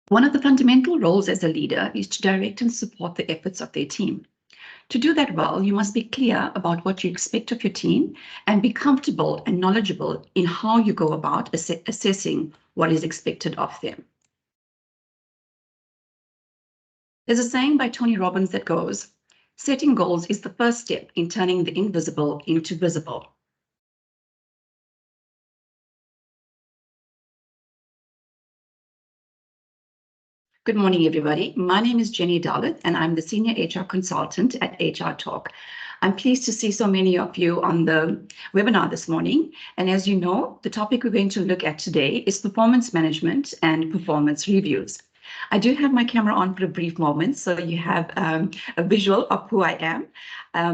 One of the fundamental roles as a leader is to direct and support the efforts of their team. To do that well, you must be clear about what you expect of your team and be comfortable and knowledgeable in how you go about assessing what is expected of them. There's a saying by Tony Robbins that goes, "Setting goals is the first step in turning the invisible into visible." Good morning, everybody. My name is Jenny Dalit, and I'm the Senior HR Consultant at HRTorQue. I'm pleased to see so many of you on the webinar this morning. And as you know, the topic we're going to look at today is performance management and performance reviews. I do have my camera on for a brief moment, so you have a visual of who I am,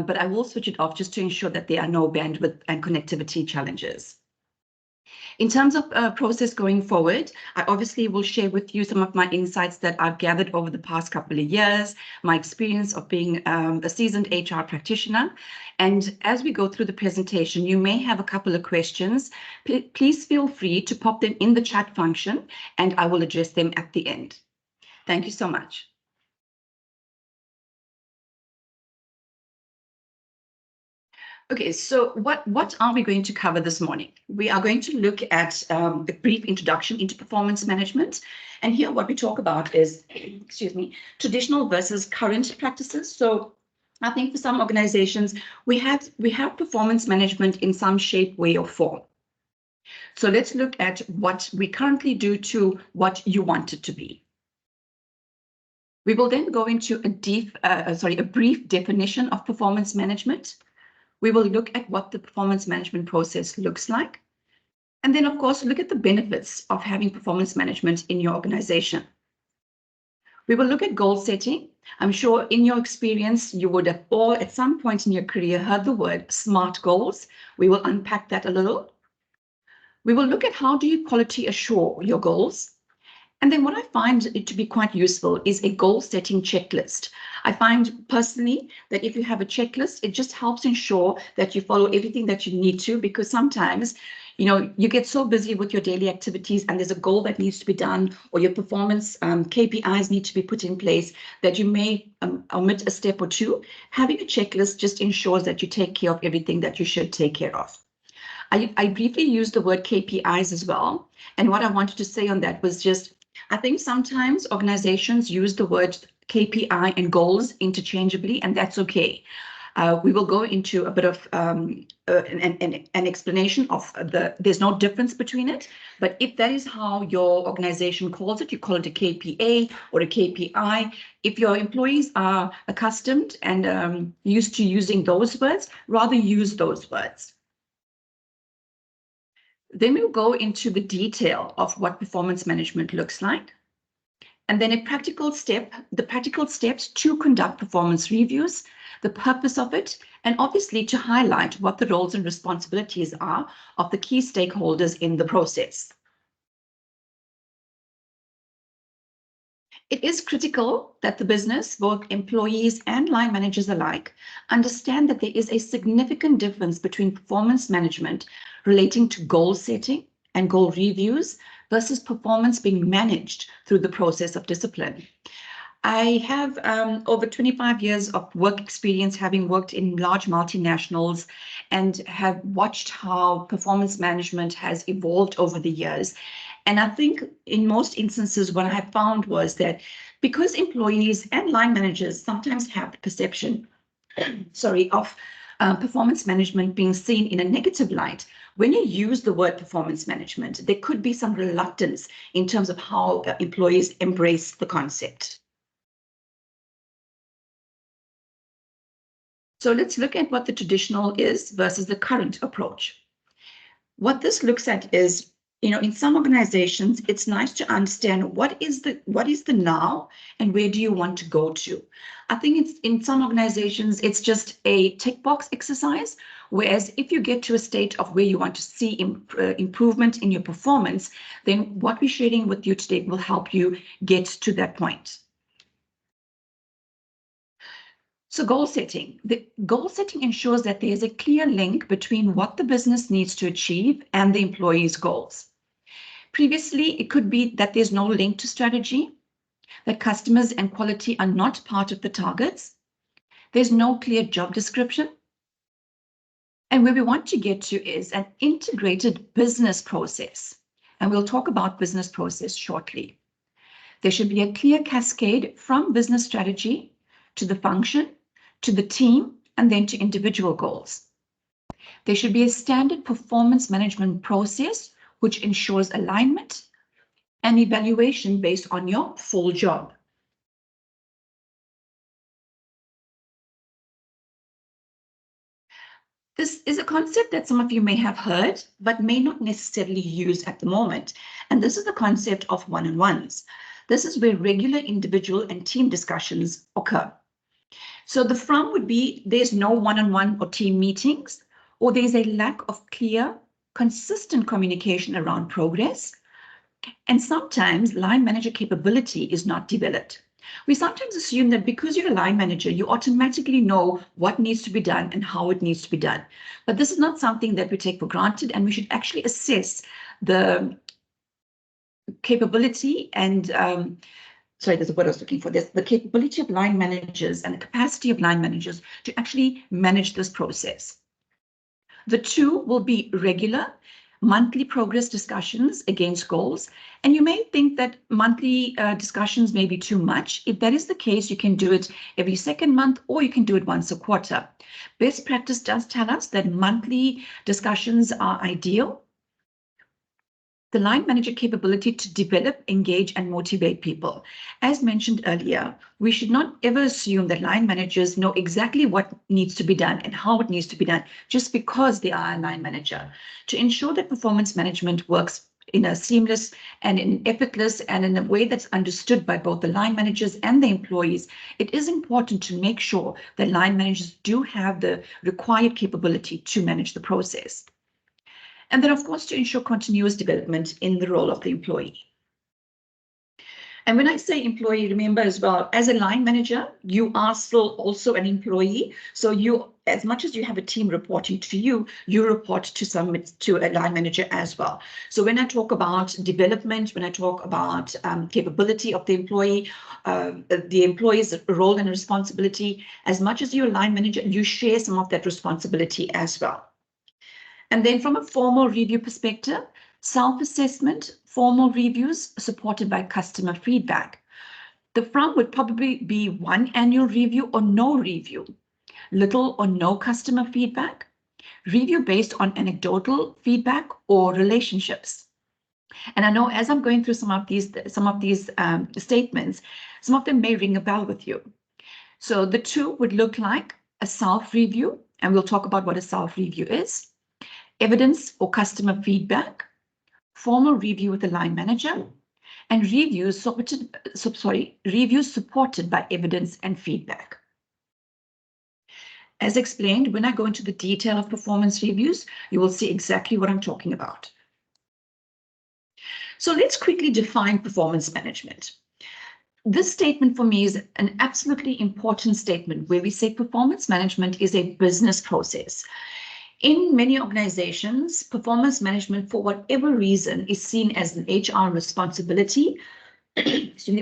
but I will switch it off just to ensure that there are no bandwidth and connectivity challenges. In terms of process going forward, I obviously will share with you some of my insights that I've gathered over the past couple of years, my experience of being a seasoned HR practitioner. And as we go through the presentation, you may have a couple of questions. Please feel free to pop them in the chat function, and I will address them at the end. Thank you so much. Okay, so what are we going to cover this morning? We are going to look at a brief introduction into performance management. And here what we talk about is, excuse me, traditional versus current practices. So I think for some organizations, we have performance management in some shape, way, or form. So let's look at what we currently do to what you want it to be. We will then go into a brief definition of performance management. We will look at what the performance management process looks like. And then, of course, look at the benefits of having performance management in your organization. We will look at goal setting. I'm sure in your experience, you would have all at some point in your career heard the word SMART goals. We will unpack that a little. We will look at how do you quality assure your goals. And then what I find it to be quite useful is a goal setting checklist. I find personally that if you have a checklist, it just helps ensure that you follow everything that you need to, because sometimes, you get so busy with your daily activities and there's a goal that needs to be done, or your performance KPIs need to be put in place, that you may omit a step or two. Having a checklist just ensures that you take care of everything that you should take care of. I briefly used the word KPIs as well. And what I wanted to say on that was just, I think sometimes organizations use the word KPI and goals interchangeably, and that's okay. We will go into a bit of an explanation of there's no difference between it, but if that is how your organization calls it, you call it a KPA or a KPI. If your employees are accustomed and used to using those words, rather use those words. Then we'll go into the detail of what performance management looks like. And then the practical steps to conduct performance reviews, the purpose of it, and obviously to highlight what the roles and responsibilities are of the key stakeholders in the process. It is critical that the business, both employees and line managers alike, understand that there is a significant difference between performance management relating to goal setting and goal reviews versus performance being managed through the process of discipline. I have over 25 years of work experience, having worked in large multinationals, and have watched how performance management has evolved over the years. And I think in most instances, what I have found was that because employees and line managers sometimes have the perception, of performance management being seen in a negative light, when you use the word performance management, there could be some reluctance in terms of how employees embrace the concept. So let's look at what the traditional is versus the current approach. What this looks at is, in some organizations, it's nice to understand what is the now and where do you want to go to. I think it's in some organizations, it's just a tick box exercise Whereas if you get to a state of where you want to see improvement in your performance, then what we're sharing with you today will help you get to that point. So goal setting. The goal setting ensures that there is a clear link between what the business needs to achieve and the employee's goals. Previously, it could be that there's no link to strategy, that customers and quality are not part of the targets. There's no clear job description. And where we want to get to is an integrated business process. And we'll talk about business process shortly. There should be a clear cascade from business strategy to the function, to the team, and then to individual goals. There should be a standard performance management process which ensures alignment and evaluation based on your full job. This is a concept that some of you may have heard, but may not necessarily use at the moment. And this is the concept of one-on-ones. This is where regular individual and team discussions occur. So the from would be there's no one-on-one or team meetings, or there's a lack of clear, consistent communication around progress. And sometimes line manager capability is not developed. We sometimes assume that because you're a line manager, you automatically know what needs to be done and how it needs to be done. But this is not something that we take for granted, and we should actually assess the capability and sorry, there's a word I was looking for. There's the capability of line managers and the capacity of line managers to actually manage this process. The two will be regular monthly progress discussions against goals. And you may think that monthly discussions may be too much. If that is the case, you can do it every second month, or you can do it once a quarter. Best practice does tell us that monthly discussions are ideal. The line manager capability to develop, engage, and motivate people. As mentioned earlier, we should not ever assume that line managers know exactly what needs to be done and how it needs to be done just because they are a line manager. To ensure that performance management works in a seamless and in effortless and in a way that's understood by both the line managers and the employees, it is important to make sure that line managers do have the required capability to manage the process. And then, of course, to ensure continuous development in the role of the employee. And when I say employee, remember as well, as a line manager, you are still also an employee. So you, as much as you have a team reporting to you, you report to a line manager as well. So when I talk about development, when I talk about capability of the employee's role and responsibility, as much as you're a line manager, you share some of that responsibility as well. And then from a formal review perspective, self-assessment, formal reviews supported by customer feedback. The from would probably be one annual review or no review, little or no customer feedback, review based on anecdotal feedback or relationships. And I know as I'm going through some of these statements, some of them may ring a bell with you. So the two would look like a self-review, and we'll talk about what a self-review is. Evidence or customer feedback, formal review with the line manager, and reviews supported by evidence and feedback. As explained, when I go into the detail of performance reviews, you will see exactly what I'm talking about. So let's quickly define performance management. This statement for me is an absolutely important statement where we say performance management is a business process. In many organizations, performance management, for whatever reason, is seen as an HR responsibility.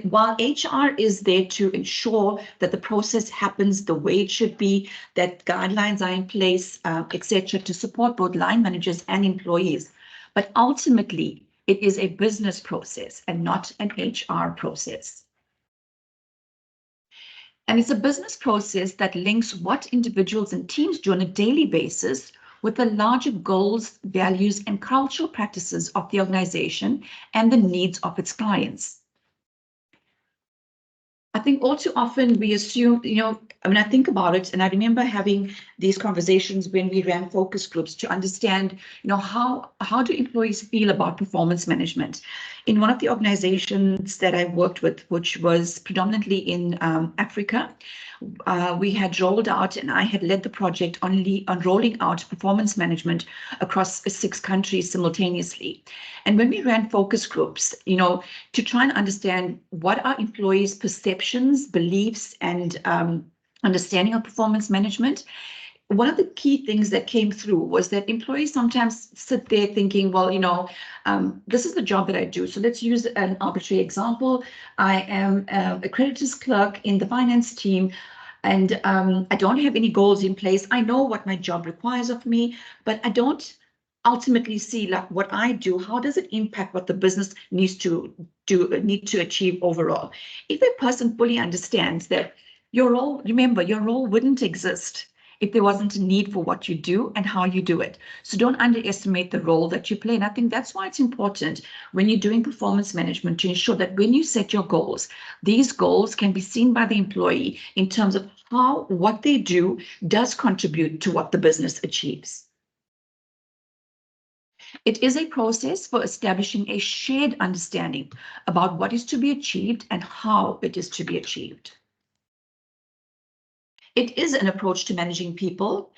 While HR is there to ensure that the process happens the way it should be, that guidelines are in place, etc., to support both line managers and employees. But ultimately, it is a business process and not an HR process. And it's a business process that links what individuals and teams do on a daily basis with the larger goals, values, and cultural practices of the organization and the needs of its clients. I think all too often we assume, when I think about it, and I remember having these conversations when we ran focus groups to understand, how do employees feel about performance management. In one of the organizations that I worked with, which was predominantly in Africa, we had rolled out, and I had led the project on rolling out performance management across 6 countries simultaneously. And when we ran focus groups, to try and understand what are employees' perceptions, beliefs, and understanding of performance management, one of the key things that came through was that employees sometimes sit there thinking, well, this is the job that I do. So let's use an arbitrary example. I am a creditor's clerk in the finance team, and I don't have any goals in place. I know what my job requires of me, but I don't ultimately see like what I do, how does it impact what the business needs to achieve overall. If a person fully understands that your role, remember, your role wouldn't exist if there wasn't a need for what you do and how you do it. So don't underestimate the role that you play. And I think that's why it's important when you're doing performance management to ensure that when you set your goals, these goals can be seen by the employee in terms of how what they do does contribute to what the business achieves. It is a process for establishing a shared understanding about what is to be achieved and how it is to be achieved. It is an approach to managing people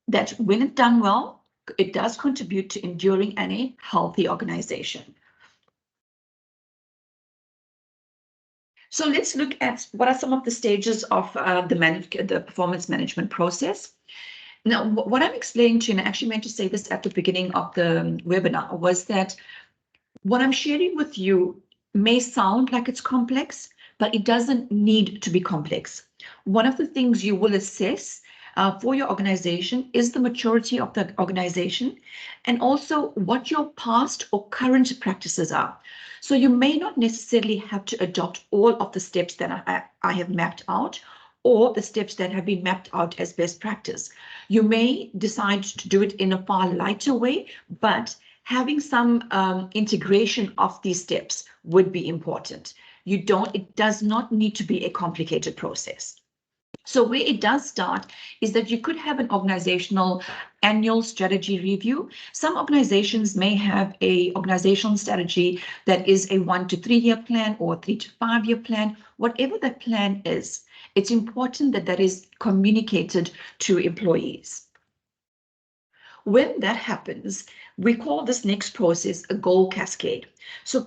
that, when it's done well, it does contribute to enduring and a healthy organization. So let's look at what are some of the stages of the performance management process. Now, what I'm explaining to you, and I actually meant to say this at the beginning of the webinar, was that what I'm sharing with you may sound like it's complex, but it doesn't need to be complex. One of the things you will assess for your organization is the maturity of the organization, and also what your past or current practices are. So you may not necessarily have to adopt all of the steps that I have mapped out, or the steps that have been mapped out as best practice. You may decide to do it in a far lighter way, but having some integration of these steps would be important. It does not need to be a complicated process. So where it does start is that you could have an organizational annual strategy review. Some organizations may have a organizational strategy that is a 1 to 3 year plan or 3 to 5 year plan. Whatever that plan is, it's important that that is communicated to employees. When that happens, we call this next process a goal cascade. So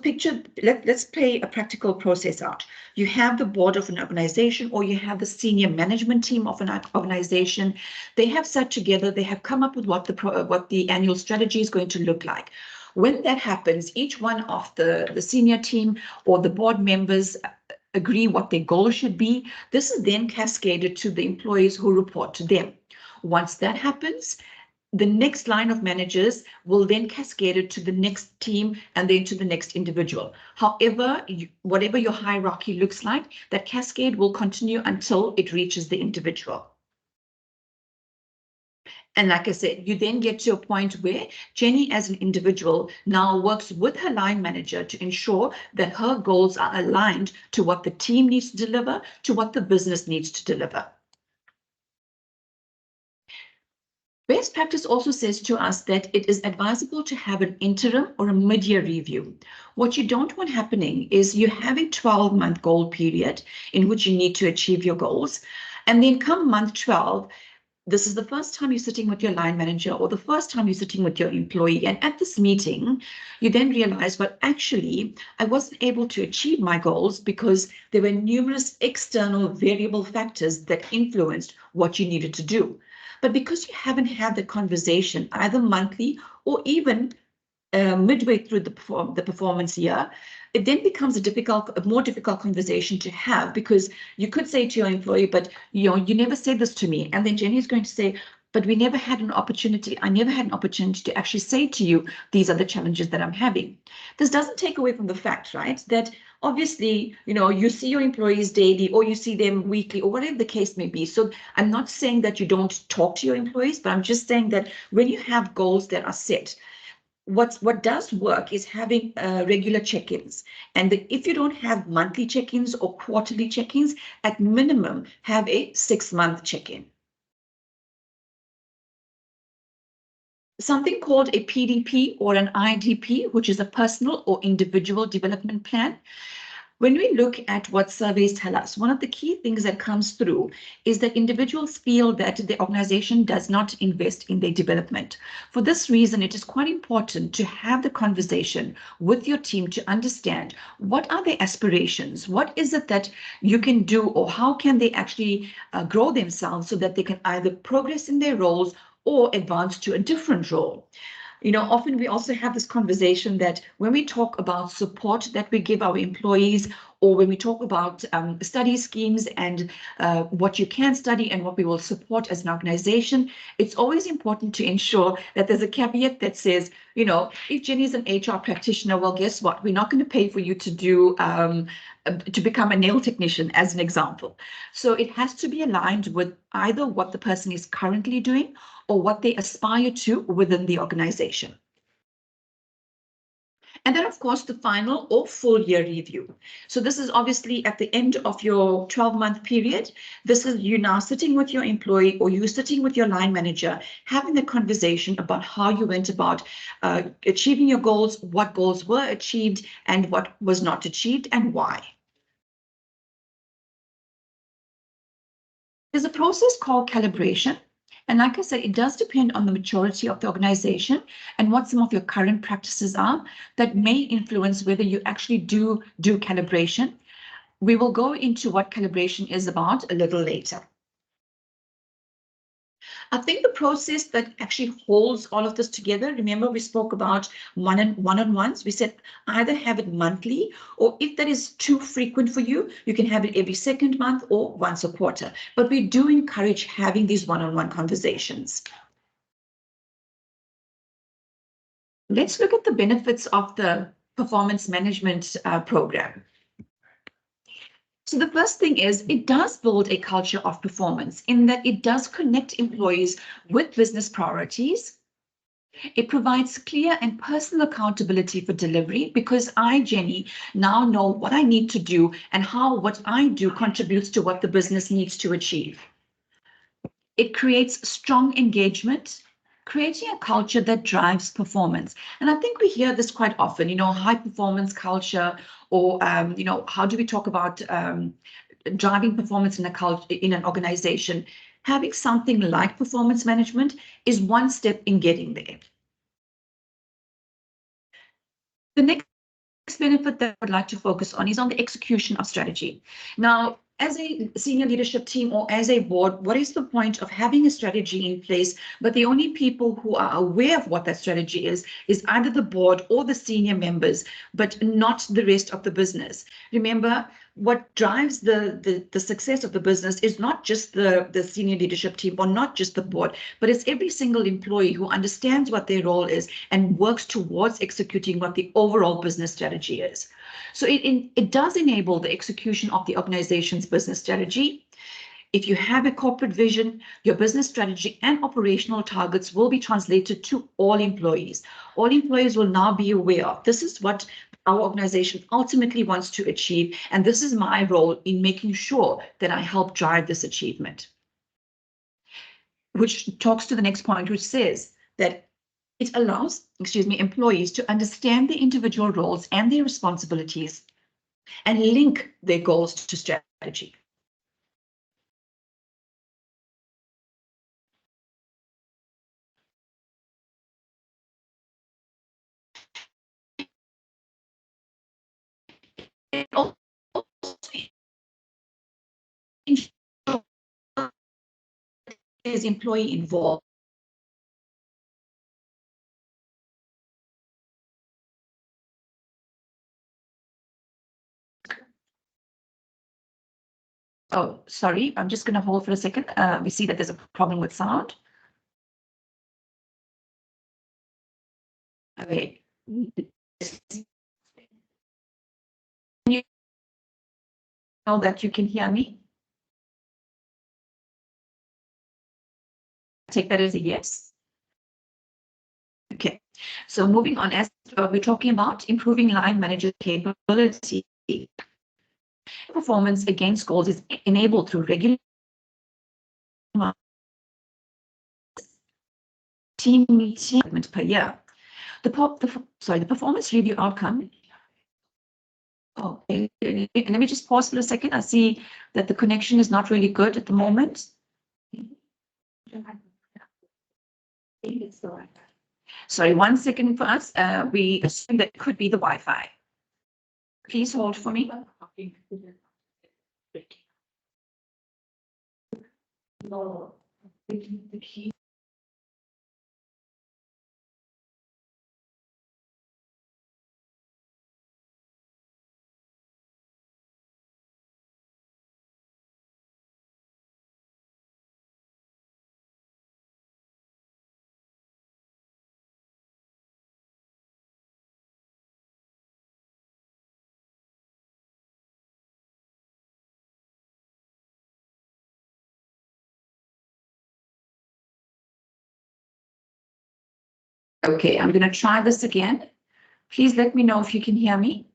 let's play a practical process out. You have the board of an organization, or you have the senior management team of an organization. They have sat together, they have come up with what the annual strategy is going to look like. When that happens, each one of the senior team or the board members agree what their goals should be. This is then cascaded to the employees who report to them. Once that happens, the next line of managers will then cascade it to the next team and then to the next individual. However, whatever your hierarchy looks like, that cascade will continue until it reaches the individual. And like I said, you then get to a point where Jenny, as an individual, now works with her line manager to ensure that her goals are aligned to what the team needs to deliver, to what the business needs to deliver. Best practice also says to us that it is advisable to have an interim or a mid-year review. What you don't want happening is you have a 12-month goal period in which you need to achieve your goals. And then come month 12, this is the first time you're sitting with your line manager or the first time you're sitting with your employee. And at this meeting, you then realize, well, actually, I wasn't able to achieve my goals because there were numerous external variable factors that influenced what you needed to do. But because you haven't had the conversation either monthly or even midway through the performance year, it then becomes a more difficult conversation to have, because you could say to your employee, but you never said this to me. And then Jenny is going to say, but I never had an opportunity to actually say to you, these are the challenges that I'm having. This doesn't take away from the fact, right, that obviously, you see your employees daily, or you see them weekly, or whatever the case may be. So I'm not saying that you don't talk to your employees, but I'm just saying that when you have goals that are set, what does work is having regular check-ins. And if you don't have monthly check-ins or quarterly check-ins, at minimum, have a 6-month check-in. something called a PDP or an IDP, which is a personal or individual development plan. When we look at what surveys tell us, one of the key things that comes through is that individuals feel that the organization does not invest in their development. For this reason, it is quite important to have the conversation with your team to understand what are their aspirations, what is it that you can do, or how can they actually grow themselves so that they can either progress in their roles or advance to a different role. Often we also have this conversation that when we talk about support that we give our employees, or when we talk about study schemes and what you can study and what we will support as an organization, it's always important to ensure that there's a caveat that says, if Jenny is an HR practitioner, well, guess what? We're not going to pay for you to do to become a nail technician, as an example. So it has to be aligned with either what the person is currently doing or what they aspire to within the organization. And then, of course, the final or full year review. So this is obviously at the end of your 12-month period. This is you now sitting with your employee or you sitting with your line manager, having a conversation about how you went about achieving your goals, what goals were achieved and what was not achieved and why. There's a process called calibration. And like I said, it does depend on the maturity of the organization and what some of your current practices are that may influence whether you actually do calibration. We will go into what calibration is about a little later. I think the process that actually holds all of this together, remember we spoke about one-on-ones. We said either have it monthly, or if that is too frequent for you, you can have it every second month or once a quarter. But we do encourage having these one-on-one conversations. Let's look at the benefits of the performance management program. So the first thing is it does build a culture of performance in that it does connect employees with business priorities. It provides clear and personal accountability for delivery because I, Jenny, now know what I need to do and how what I do contributes to what the business needs to achieve. It creates strong engagement, creating a culture that drives performance. And I think we hear this quite often, high performance culture, or, how do we talk about driving performance in an organization? Having something like performance management is one step in getting there. The next benefit that I would like to focus on is on the execution of strategy. Now, as a senior leadership team or as a board, what is the point of having a strategy in place, but the only people who are aware of what that strategy is either the board or the senior members, but not the rest of the business? Remember, what drives the success of the business is not just the senior leadership team or not just the board, but it's every single employee who understands what their role is and works towards executing what the overall business strategy is. So it does enable the execution of the organization's business strategy. If you have a corporate vision, your business strategy and operational targets will be translated to all employees. All employees will now be aware of this is what our organization ultimately wants to achieve, and this is my role in making sure that I help drive this achievement. Which talks to the next point, which says that it allows, employees to understand their individual roles and their responsibilities and link their goals to strategy. It also is employee involved. Oh, sorry, I'm just going to hold for a second. We see that there's a problem with sound. Okay. You know that you can hear me? Take that as a yes. Okay, so moving on, as we're talking about improving line manager capability. Performance against goals is enabled through regular team meeting per year. The performance review outcome. Oh, okay. Let me just pause for a second. I see that the connection is not really good at the moment. Sorry, 1 second for us. We assume that it could be the Wi-Fi. Please hold for me. Okay, I'm going to try this again. Please let me know if you can hear me.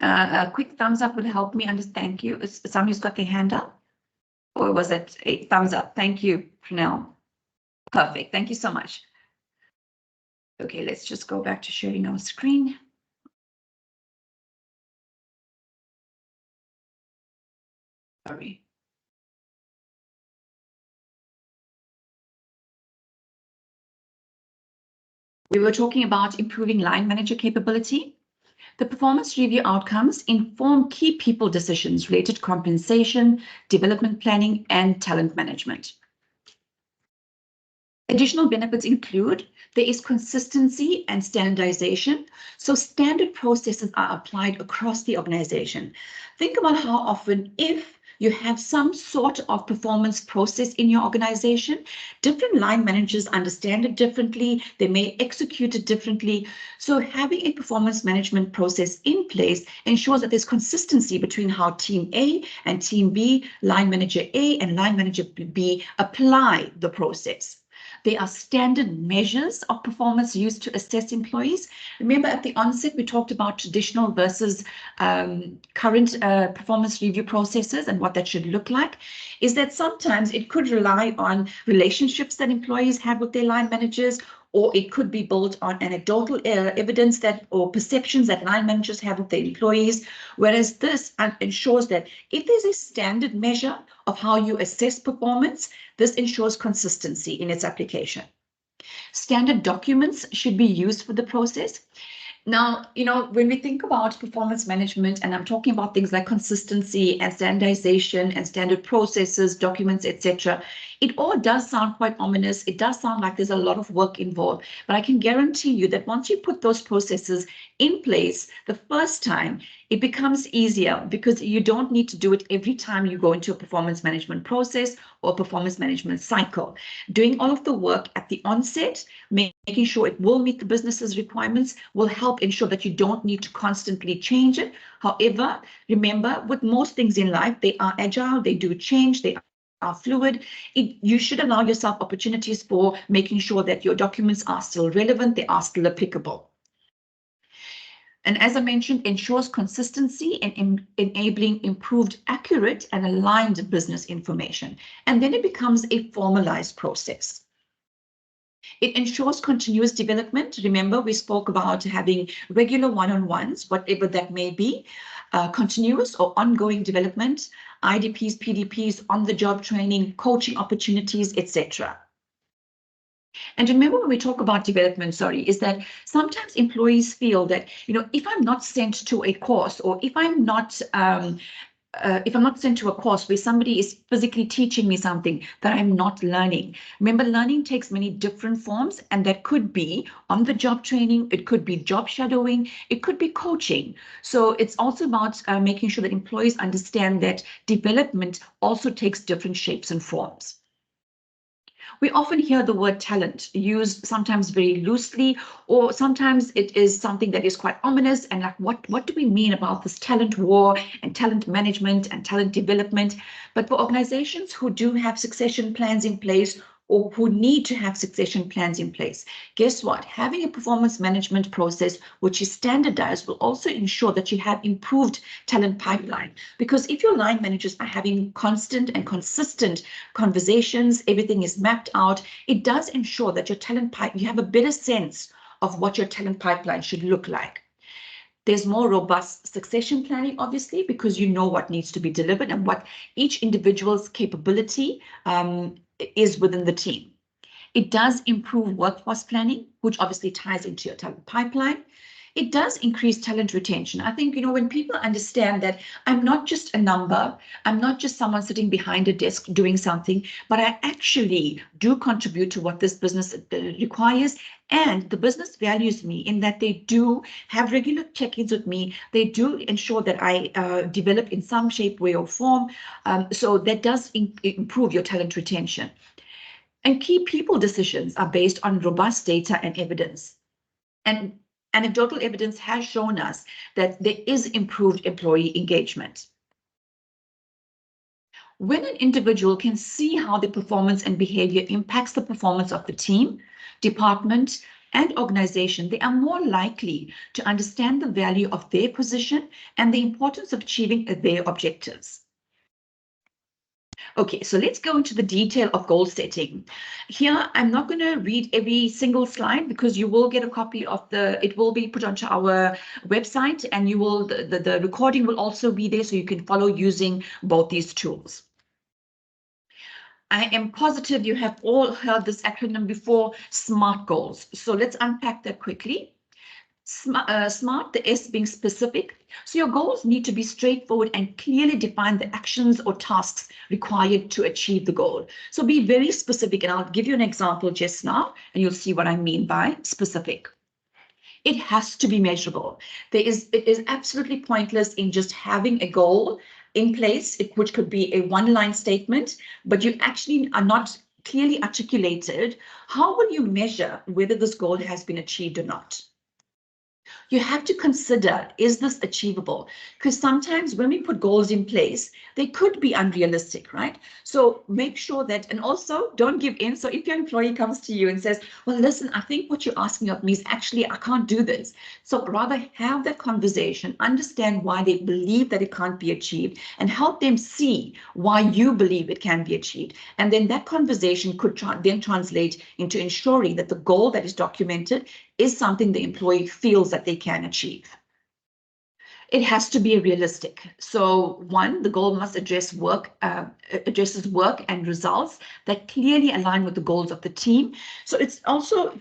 A quick thumbs up would help me understand. Thank you. Somebody's got their hand up? Or was it a thumbs up? Thank you, Pranell. Perfect. Thank you so much. Okay, let's just go back to sharing our screen. Sorry. We were talking about improving line manager capability. The performance review outcomes inform key people decisions related to compensation, development planning, and talent management. Additional benefits include there is consistency and standardization. So standard processes are applied across the organization. Think about how often, if you have some sort of performance process in your organization, different line managers understand it differently. They may execute it differently. So having a performance management process in place ensures that there's consistency between how team A and team B, line manager A and line manager B apply the process. There are standard measures of performance used to assess employees. Remember at the onset, we talked about traditional versus current performance review processes and what that should look like. Is that sometimes it could rely on relationships that employees have with their line managers, or it could be built on anecdotal evidence that or perceptions that line managers have with their employees. Whereas this ensures that if there's a standard measure of how you assess performance, this ensures consistency in its application. Standard documents should be used for the process. Now, when we think about performance management, and I'm talking about things like consistency and standardization and standard processes, documents, etc., it all does sound quite ominous. It does sound like there's a lot of work involved, but I can guarantee you that once you put those processes in place the first time, it becomes easier because you don't need to do it every time you go into a performance management process or performance management cycle. Doing all of the work at the onset, making sure it will meet the business's requirements, will help ensure that you don't need to constantly change it. However, remember, with most things in life, they are agile, they do change, they are fluid. You should allow yourself opportunities for making sure that your documents are still relevant, they are still applicable. And as I mentioned, ensures consistency and enabling improved, accurate, and aligned business information. And then it becomes a formalized process. It ensures continuous development. Remember, we spoke about having regular one-on-ones, whatever that may be, continuous or ongoing development, IDPs, PDPs, on-the-job training, coaching opportunities, etc. And remember, when we talk about development, is that sometimes employees feel that, if I'm not sent to a course, or if I'm not sent to a course where somebody is physically teaching me something, that I'm not learning. Remember, learning takes many different forms, and that could be on-the-job training, it could be job shadowing, it could be coaching. So it's also about making sure that employees understand that development also takes different shapes and forms. We often hear the word talent used sometimes very loosely, or sometimes it is something that is quite ominous, and like, what do we mean about this talent war and talent management and talent development? But for organizations who do have succession plans in place, or who need to have succession plans in place. Guess what? Having a performance management process which is standardized will also ensure that you have improved talent pipeline. Because if your line managers are having constant and consistent conversations, everything is mapped out, it does ensure that your talent pipeline, you have a better sense of what your talent pipeline should look like. There's more robust succession planning, obviously, because you know what needs to be delivered and what each individual's capability is within the team. It does improve workforce planning, which obviously ties into your talent pipeline. It does increase talent retention. I think, when people understand that I'm not just a number, I'm not just someone sitting behind a desk doing something, but I actually do contribute to what this business requires. And the business values me in that they do have regular check-ins with me. They do ensure that I develop in some shape, way, or form. So that does improve your talent retention. And key people decisions are based on robust data and evidence. And anecdotal evidence has shown us that there is improved employee engagement. When an individual can see how their performance and behavior impacts the performance of the team, department, and organization, they are more likely to understand the value of their position and the importance of achieving their objectives. Okay, so let's go into the detail of goal setting. Here, I'm not going to read every single slide because you will get a copy of it will be put onto our website, and you will, the recording will also be there so you can follow using both these tools. I am positive you have all heard this acronym before, SMART goals. So let's unpack that quickly. SMART, the S being specific. So your goals need to be straightforward and clearly define the actions or tasks required to achieve the goal. So be very specific, and I'll give you an example just now, and you'll see what I mean by specific. It has to be measurable. It is absolutely pointless in just having a goal in place, which could be a one-line statement, but you actually are not clearly articulated. How will you measure whether this goal has been achieved or not? You have to consider, is this achievable? Because sometimes when we put goals in place, they could be unrealistic, right? So make sure that, and also don't give in. So if your employee comes to you and says, well, listen, I think what you're asking of me is actually, I can't do this. So rather have that conversation, understand why they believe that it can't be achieved, and help them see why you believe it can be achieved. And then that conversation could then translate into ensuring that the goal that is documented is something the employee feels that they can achieve. It has to be realistic. So one, the goal must addresses work and results that clearly align with the goals of the team. So it's also,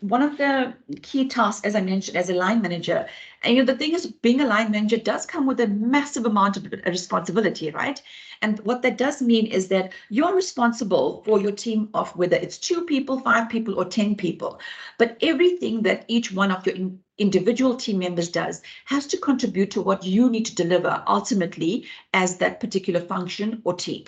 one of the key tasks, as I mentioned, as a line manager. And the thing is, being a line manager does come with a massive amount of responsibility, right? And what that does mean is that you're responsible for your team of whether it's 2 people, 5 people, or 10 people. But everything that each one of your individual team members does has to contribute to what you need to deliver ultimately as that particular function or team.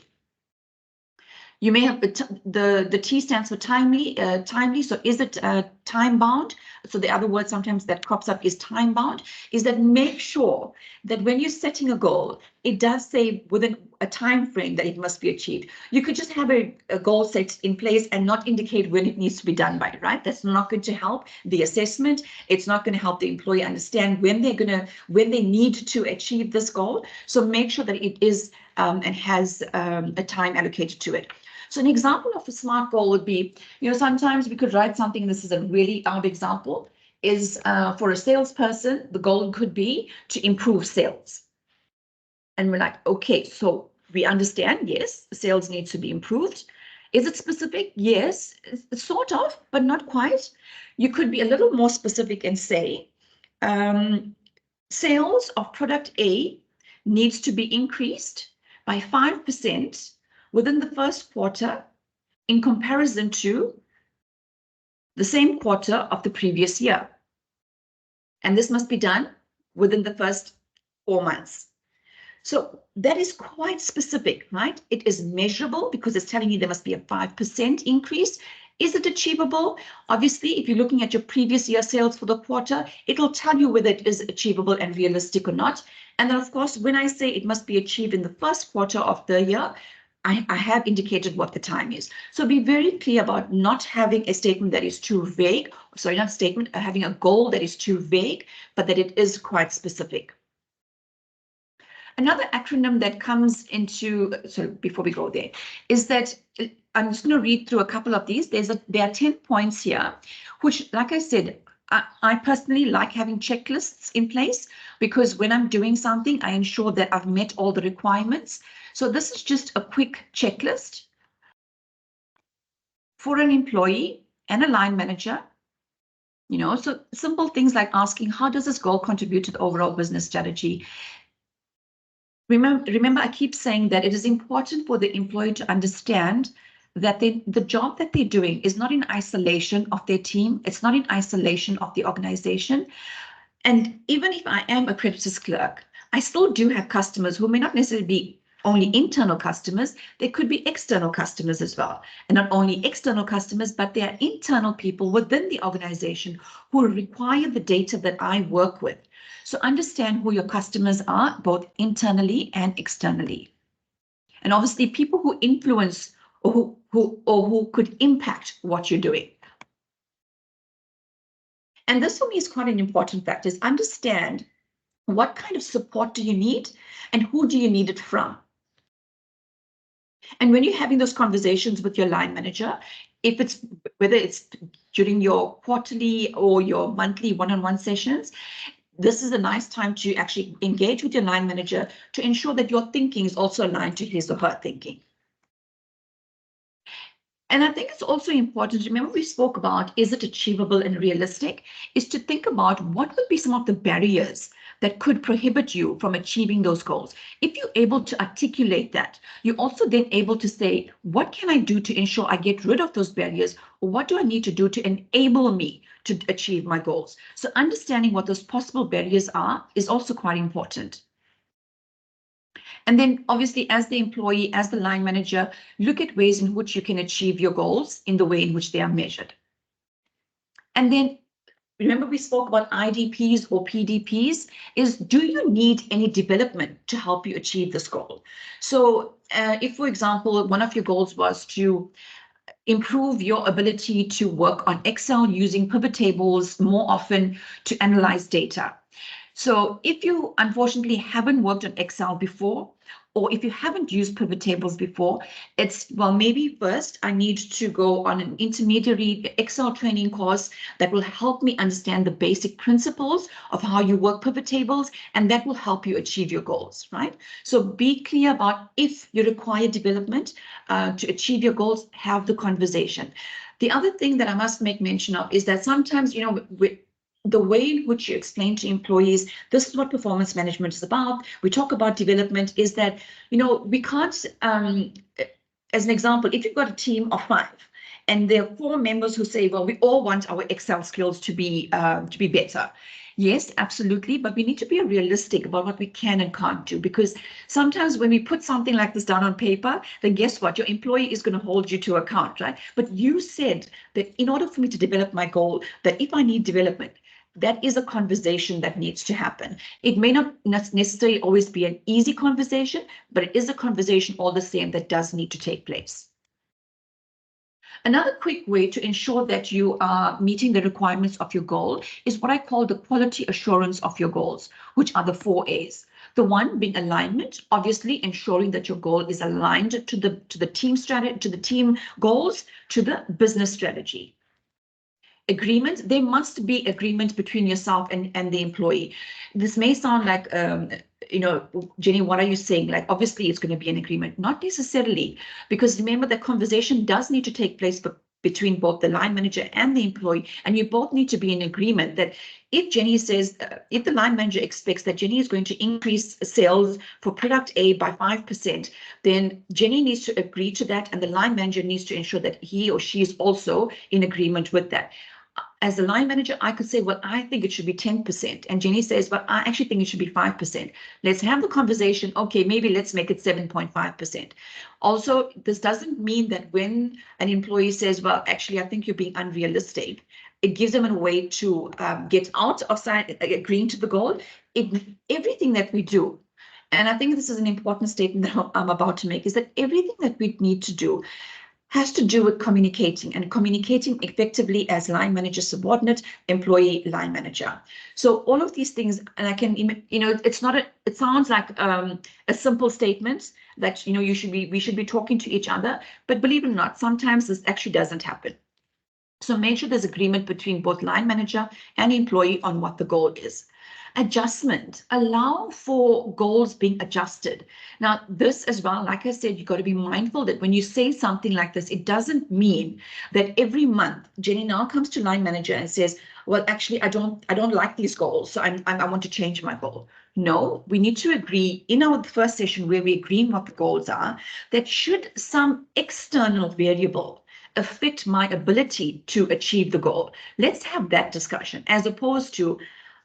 You may have the T stands for timely. So is it time bound? So the other word sometimes that crops up is time bound. Is that make sure that when you're setting a goal, it does say within a time frame that it must be achieved. You could just have a goal set in place and not indicate when it needs to be done by, right? That's not going to help the assessment. It's not going to help the employee understand when they need to achieve this goal. So make sure that it is and has a time allocated to it. So an example of a SMART goal would be, sometimes we could write something, this is a really out example, is for a salesperson, the goal could be to improve sales. And we're like, okay, so we understand, yes, sales needs to be improved. Is it specific? Yes, sort of, but not quite. You could be a little more specific and say, sales of product A needs to be increased by 5% within the first quarter in comparison to the same quarter of the previous year. And this must be done within the first 4 months. So that is quite specific, right? It is measurable because it's telling you there must be a 5% increase. Is it achievable? Obviously, if you're looking at your previous year sales for the quarter, it'll tell you whether it is achievable and realistic or not. And then, of course, when I say it must be achieved in the first quarter of the year, I have indicated what the time is. So be very clear about not having a statement that is too vague. Sorry, not statement, having a goal that is too vague, but that it is quite specific. Another acronym that comes into, so before we go there, is that I'm just going to read through a couple of these. There are 10 points here, which, like I said, I personally like having checklists in place because when I'm doing something, I ensure that I've met all the requirements. So this is just a quick checklist for an employee and a line manager. So simple things like asking, how does this goal contribute to the overall business strategy? Remember, I keep saying that it is important for the employee to understand that the job that they're doing is not in isolation of their team. It's not in isolation of the organization. And even if I am a creditors clerk, I still do have customers who may not necessarily be only internal customers. They could be external customers as well. And not only external customers, but they are internal people within the organization who require the data that I work with. So understand who your customers are, both internally and externally. And obviously people who influence or who could impact what you're doing. And this for me is quite an important fact, is understand what kind of support do you need and who do you need it from? And when you're having those conversations with your line manager, whether it's during your quarterly or your monthly one-on-one sessions, this is a nice time to actually engage with your line manager to ensure that your thinking is also aligned to his or her thinking. And I think it's also important, remember we spoke about, is it achievable and realistic, is to think about what would be some of the barriers that could prohibit you from achieving those goals. If you're able to articulate that, you're also then able to say, what can I do to ensure I get rid of those barriers? Or what do I need to do to enable me to achieve my goals? So understanding what those possible barriers are is also quite important. And then obviously as the employee, as the line manager, look at ways in which you can achieve your goals in the way in which they are measured. And then remember we spoke about IDPs or PDPs, is do you need any development to help you achieve this goal? So if, for example, one of your goals was to improve your ability to work on Excel using pivot tables more often to analyze data. So if you unfortunately haven't worked on Excel before, or if you haven't used pivot tables before, it's, well, maybe first I need to go on an intermediary Excel training course that will help me understand the basic principles of how you work pivot tables, and that will help you achieve your goals, right? So be clear about if you require development to achieve your goals, have the conversation. The other thing that I must make mention of is that sometimes, the way in which you explain to employees, this is what performance management is about. We talk about development, is that, we can't, as an example, if you've got a team of 5 and there are 4 members who say, well, we all want our Excel skills to be better. Yes, absolutely. But we need to be realistic about what we can and can't do, because sometimes when we put something like this down on paper, then guess what? Your employee is going to hold you to account, right? But you said that in order for me to develop my goal, that if I need development, that is a conversation that needs to happen. It may not necessarily always be an easy conversation, but it is a conversation all the same that does need to take place. Another quick way to ensure that you are meeting the requirements of your goal is what I call the quality assurance of your goals, which are the 4 A's. The one being alignment, obviously ensuring that your goal is aligned to the team strategy, to the team goals, to the business strategy. Agreement, there must be agreement between yourself and the employee. This may sound like, Jenny, what are you saying? Like, obviously it's going to be an agreement. Not necessarily, because remember the conversation does need to take place between both the line manager and the employee, and you both need to be in agreement that if Jenny says, if the line manager expects that Jenny is going to increase sales for product A by 5%, then Jenny needs to agree to that, and the line manager needs to ensure that he or she is also in agreement with that. As a line manager, I could say, well, I think it should be 10%. And Jenny says, well, I actually think it should be 5%. Let's have the conversation. Okay, maybe let's make it 7.5%. Also, this doesn't mean that when an employee says, well, actually, I think you're being unrealistic, it gives them a way to get out of agreeing to the goal. Everything that we do and I think this is an important statement that I'm about to make, is that everything that we need to do has to do with communicating and communicating effectively as line manager, subordinate, employee, line manager. So all of these things, and I can, it's not it sounds like a simple statement that, we should be talking to each other, but believe it or not, sometimes this actually doesn't happen. So make sure there's agreement between both line manager and employee on what the goal is. Adjustment, allow for goals being adjusted. Now, this as well, like I said, you've got to be mindful that when you say something like this, it doesn't mean that every month Jenny now comes to line manager and says, well, actually, I don't like these goals, so I want to change my goal. No, we need to agree in our first session where we agree on what the goals are, that should some external variable affect my ability to achieve the goal, let's have that discussion, as opposed to,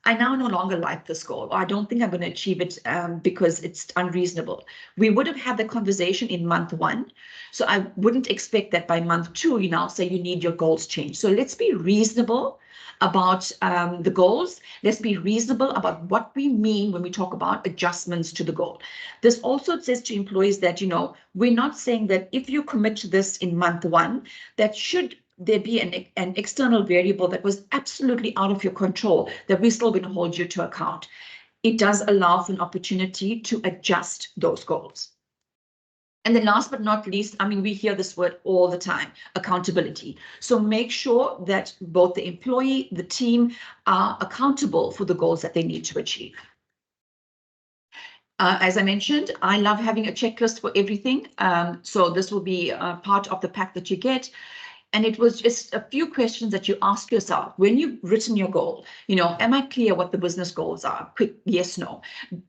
I now no longer like this goal, or I don't think I'm going to achieve it because it's unreasonable. We would have had the conversation in month 1. So I wouldn't expect that by month 2, you now say you need your goals changed. So let's be reasonable about the goals. Let's be reasonable about what we mean when we talk about adjustments to the goal. This also says to employees that, we're not saying that if you commit to this in month 1, that should there be an external variable that was absolutely out of your control, that we're still going to hold you to account. It does allow for an opportunity to adjust those goals. And then last but not least, we hear this word all the time, accountability. So make sure that both the employee, the team are accountable for the goals that they need to achieve. As I mentioned, I love having a checklist for everything. So this will be part of the pack that you get. And it was just a few questions that you ask yourself when you've written your goal. Am I clear what the business goals are? Quick, yes, no.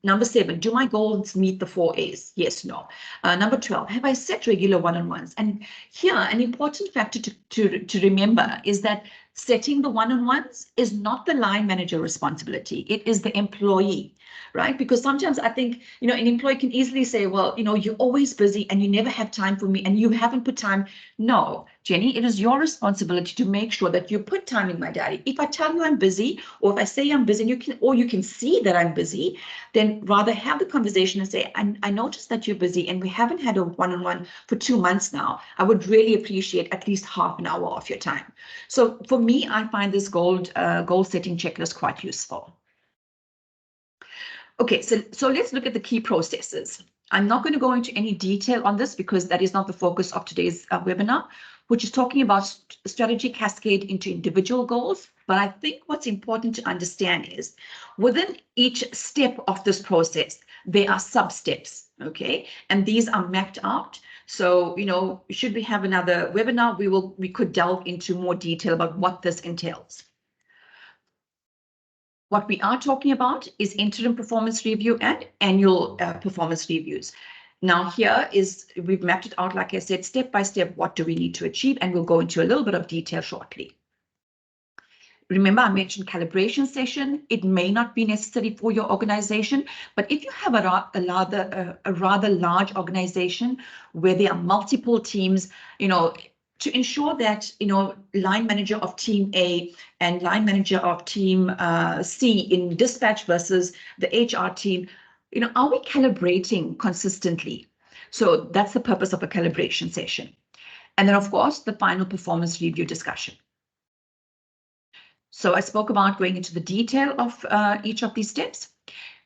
Number 7, do my goals meet the 4 A's? Yes, no. Number 12, have I set regular one-on-ones? And here, an important factor to remember is that setting the one-on-ones is not the line manager responsibility. It is the employee, right? Because sometimes I think, an employee can easily say, well, you're always busy and you never have time for me and you haven't put time. No, Jenny, it is your responsibility to make sure that you put time in my diary. If I tell you I'm busy, or if I say I'm busy, and you can see that I'm busy, then rather have the conversation and say, I noticed that you're busy and we haven't had a one-on-one for 2 months now. I would really appreciate at least half an hour of your time. So for me, I find this goal setting checklist quite useful. Okay, so let's look at the key processes. I'm not going to go into any detail on this because that is not the focus of today's webinar, which is talking about strategy cascade into individual goals. But I think what's important to understand is within each step of this process, there are sub-steps, okay? And these are mapped out. So, should we have another webinar, we could delve into more detail about what this entails. What we are talking about is interim performance review and annual performance reviews. Now here we've mapped it out, like I said, step by step, what do we need to achieve? And we'll go into a little bit of detail shortly. Remember, I mentioned calibration session. It may not be necessary for your organization, but if you have a rather large organization where there are multiple teams, to ensure that, line manager of team A and line manager of team C in dispatch versus the HR team, are we calibrating consistently? So that's the purpose of a calibration session. And then, of course, the final performance review discussion. So I spoke about going into the detail of each of these steps.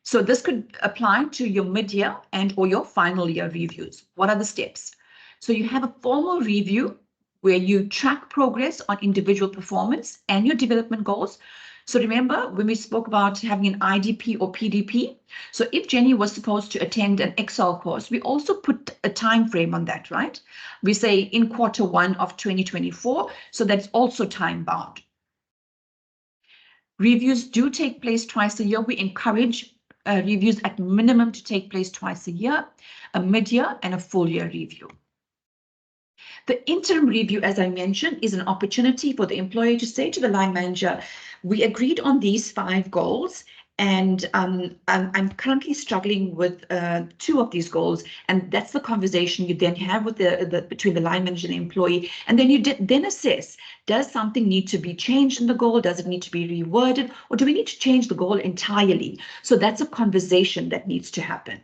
So this could apply to your mid-year and or your final year reviews. What are the steps? So you have a formal review where you track progress on individual performance and your development goals. So remember when we spoke about having an IDP or PDP. So if Jenny was supposed to attend an Excel course, we also put a time frame on that, right? We say in Q1 of 2024. So that's also time bound. Reviews do take place twice a year. We encourage reviews at minimum to take place twice a year, a mid-year and a full year review. The interim review, as I mentioned, is an opportunity for the employee to say to the line manager, we agreed on these 5 goals, and I'm currently struggling with 2 of these goals, and that's the conversation you then have with between the line manager and the employee, and then you then assess, does something need to be changed in the goal? Does it need to be reworded, or do we need to change the goal entirely? So that's a conversation that needs to happen.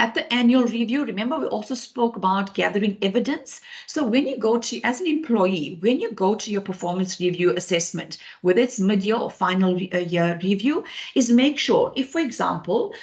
At the annual review, remember we also spoke about gathering evidence. So when you go to, as an employee, when you go to your performance review assessment, whether it's mid-year or final year review, is make sure if, for example,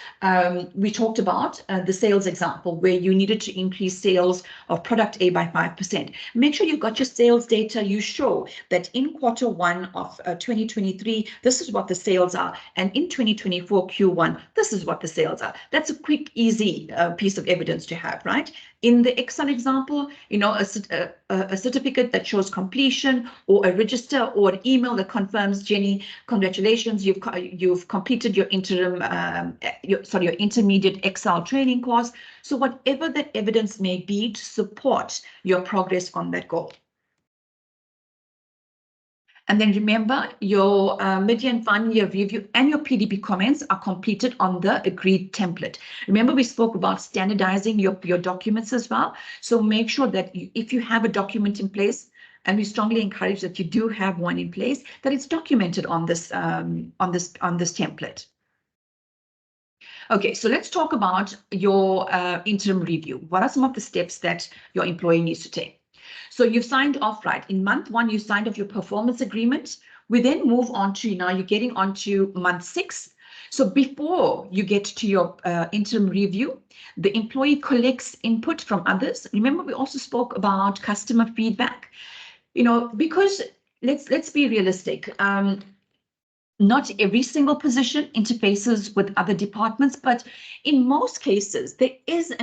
we talked about the sales example where you needed to increase sales of product A by 5%. Make sure you've got your sales data. You show that in Q1 of 2023, this is what the sales are. And in 2024 Q1, this is what the sales are. That's a quick, easy piece of evidence to have, right? In the Excel example, you know, a certificate that shows completion, or a register, or an email that confirms, Jenny, congratulations, you've completed your interim, your intermediate Excel training course. So whatever that evidence may be to support your progress on that goal. And then remember, your mid-year and final year review and your PDP comments are completed on the agreed template. Remember, we spoke about standardizing your documents as well. So make sure that if you have a document in place, and we strongly encourage that you do have one in place, that it's documented on this template. Okay, so let's talk about your interim review. What are some of the steps that your employee needs to take? So you've signed off, right? In month 1, you signed off your performance agreement. We then move on to, now you're getting on to month 6. So before you get to your interim review, the employee collects input from others. Remember, we also spoke about customer feedback. You know, because let's be realistic. Not every single position interfaces with other departments, but in most cases, there is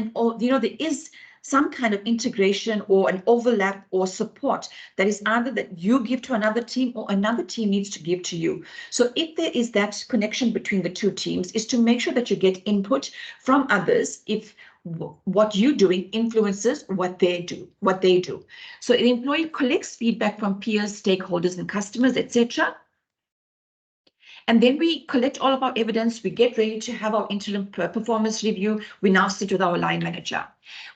some kind of integration or an overlap or support that is either that you give to another team or another team needs to give to you. So if there is that connection between the two teams, is to make sure that you get input from others if what you're doing influences what they do. So the employee collects feedback from peers, stakeholders, and customers, etc. And then we collect all of our evidence. We get ready to have our interim performance review. We now sit with our line manager.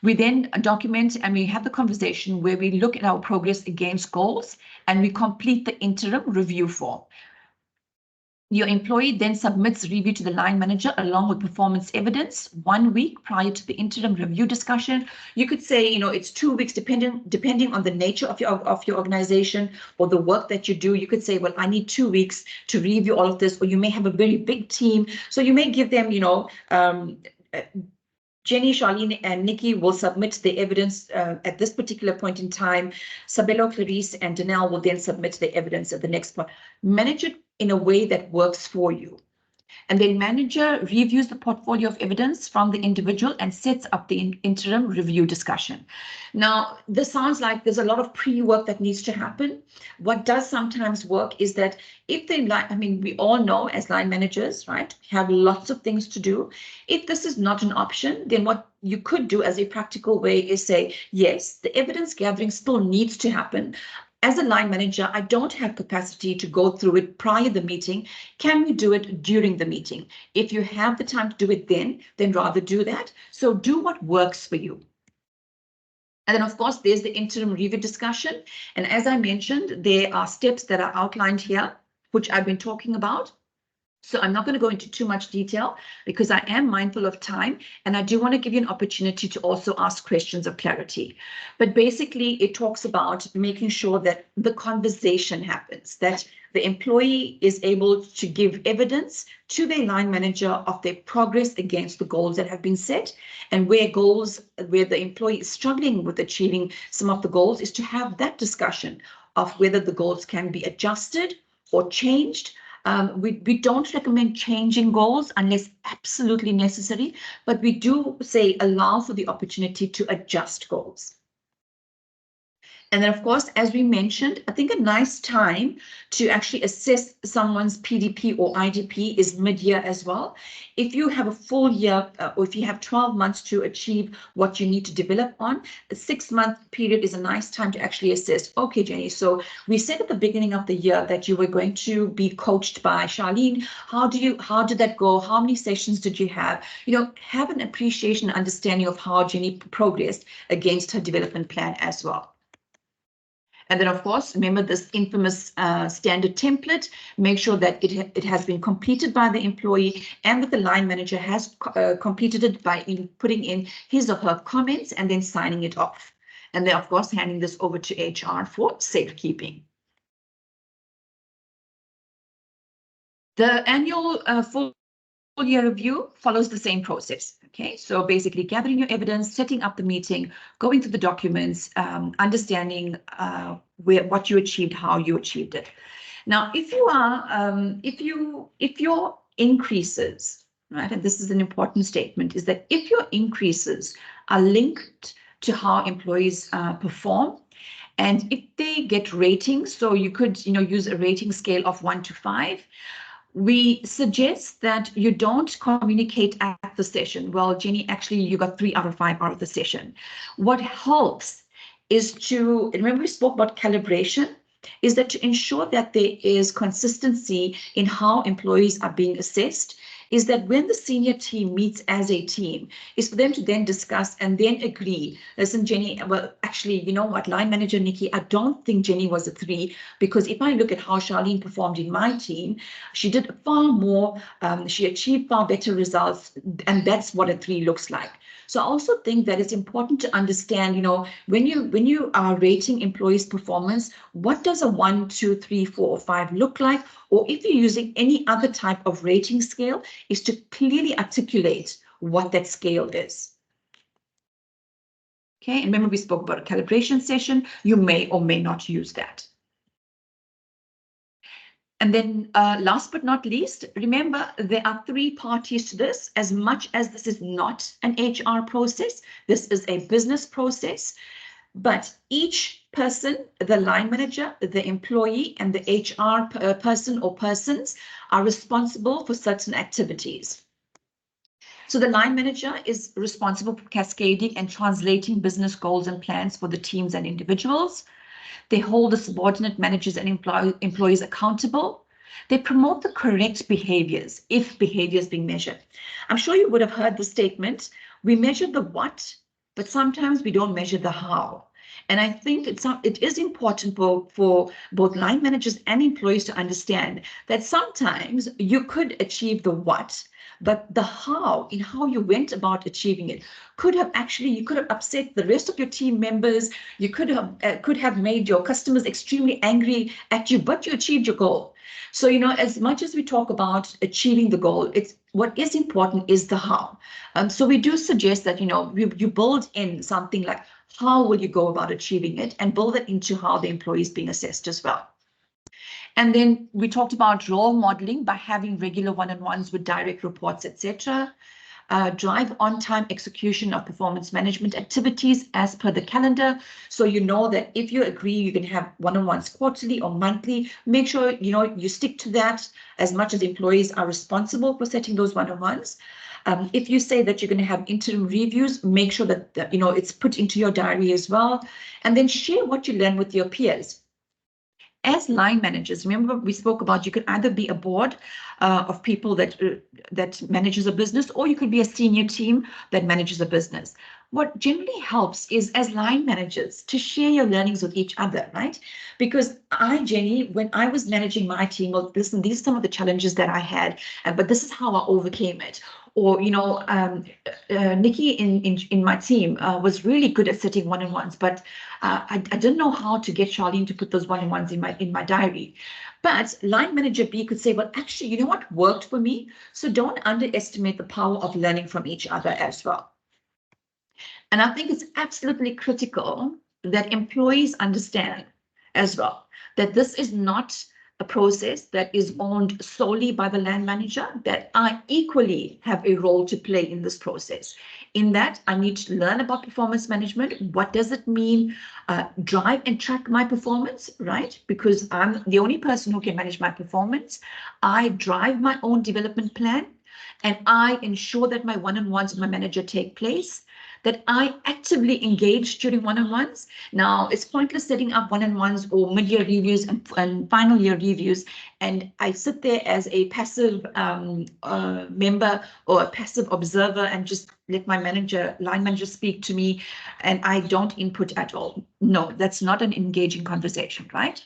We then document and we have the conversation where we look at our progress against goals and we complete the interim review form. Your employee then submits review to the line manager along with performance evidence 1 week prior to the interim review discussion. You could say, you know, it's 2 weeks depending on the nature of your organization or the work that you do. You could say, well, I need 2 weeks to review all of this, or you may have a very big team. So you may give them, you know, Jenny, Charlene, and Nikki will submit the evidence at this particular point in time. Sabelo, Clarice, and Danelle will then submit the evidence at the next point. Manage it in a way that works for you. And then manager reviews the portfolio of evidence from the individual and sets up the interim review discussion. Now, this sounds like there's a lot of pre-work that needs to happen. What does sometimes work is that if they like, I mean, we all know as line managers, right, have lots of things to do. If this is not an option, then what you could do as a practical way is say, yes, the evidence gathering still needs to happen. As a line manager, I don't have capacity to go through it prior to the meeting. Can we do it during the meeting? If you have the time to do it then rather do that. So do what works for you. And then, of course, there's the interim review discussion. And as I mentioned, there are steps that are outlined here, which I've been talking about. So I'm not going to go into too much detail because I am mindful of time and I do want to give you an opportunity to also ask questions of clarity. But basically, it talks about making sure that the conversation happens, that the employee is able to give evidence to their line manager of their progress against the goals that have been set, and where the employee is struggling with achieving some of the goals is to have that discussion of whether the goals can be adjusted or changed. We don't recommend changing goals unless absolutely necessary, but we do say allow for the opportunity to adjust goals. And then, of course, as we mentioned, I think a nice time to actually assess someone's PDP or IDP is mid-year as well. If you have a full year or if you have 12 months to achieve what you need to develop on, a 6-month period is a nice time to actually assess. Okay, Jenny, so we said at the beginning of the year that you were going to be coached by Charlene. How did that go? How many sessions did you have? You know, have an appreciation and understanding of how Jenny progressed against her development plan as well. And then, of course, remember this infamous standard template. Make sure that it has been completed by the employee and that the line manager has completed it by putting in his or her comments and then signing it off. And then, of course, handing this over to HR for safekeeping. The annual full year review follows the same process. Okay, so basically gathering your evidence, setting up the meeting, going through the documents, understanding what you achieved, how you achieved it. Now, if your increases, right, and this is an important statement, is that if your increases are linked to how employees perform, and if they get ratings, so you could use a rating scale of 1 to 5. We suggest that you don't communicate at the session. Well, Jenny, actually, you got 3 out of 5 out of the session. What helps is to, remember we spoke about calibration, is that to ensure that there is consistency in how employees are being assessed, is that when the senior team meets as a team, is for them to then discuss and then agree. Listen, Jenny, well, actually, you know what, line manager Nikki, I don't think Jenny was a 3, because if I look at how Charlene performed in my team, she did far more, she achieved far better results, and that's what a 3 looks like. So I also think that it's important to understand, when you are rating employees' performance, what does a 1, 2, 3, 4, or 5 look like? Or if you're using any other type of rating scale, is to clearly articulate what that scale is. Okay, and remember we spoke about a calibration session. You may or may not use that. And then last but not least, remember there are 3 parties to this. As much as this is not an HR process, this is a business process. But each person, the line manager, the employee, and the HR person or persons are responsible for certain activities. So the line manager is responsible for cascading and translating business goals and plans for the teams and individuals. They hold the subordinate managers and employees accountable. They promote the correct behaviors if behavior is being measured. I'm sure you would have heard the statement, we measure the what, but sometimes we don't measure the how. And I think it is important for both line managers and employees to understand that sometimes you could achieve the what, but the how, in how you went about achieving it, you could have upset the rest of your team members. You could have made your customers extremely angry at you, but you achieved your goal. So, as much as we talk about achieving the goal, what is important is the how. So we do suggest that, you build in something like, how will you go about achieving it, and build it into how the employee is being assessed as well. And then we talked about role modeling by having regular one-on-ones with direct reports, etc. Drive on-time execution of performance management activities as per the calendar. So you know that if you agree, you can have one-on-ones quarterly or monthly. Make sure you stick to that, as much as employees are responsible for setting those one-on-ones. If you say that you're going to have interim reviews, make sure that it's put into your diary as well, and then share what you learn with your peers. As line managers, remember we spoke about you could either be a board of people that manages a business, or you could be a senior team that manages a business. What generally helps is, as line managers, to share your learnings with each other, right? Because Jenny, when I was managing my team, well, listen, these are some of the challenges that I had, but this is how I overcame it. Or, Nikki in my team was really good at setting one-on-ones, but I didn't know how to get Charlene to put those one-on-ones in my diary. But line manager B could say, well, actually, you know what worked for me? So don't underestimate the power of learning from each other as well. And I think it's absolutely critical that employees understand as well that this is not a process that is owned solely by the land manager, that I equally have a role to play in this process. In that, I need to learn about performance management. What does it mean? Drive and track my performance, right? Because I'm the only person who can manage my performance. I drive my own development plan, and I ensure that my one-on-ones with my manager take place. that I actively engage during one-on-ones. Now, it's pointless setting up one-on-ones or mid-year reviews and final year reviews, and I sit there as a passive member or a passive observer and just let my line manager speak to me, and I don't input at all. No, that's not an engaging conversation, right?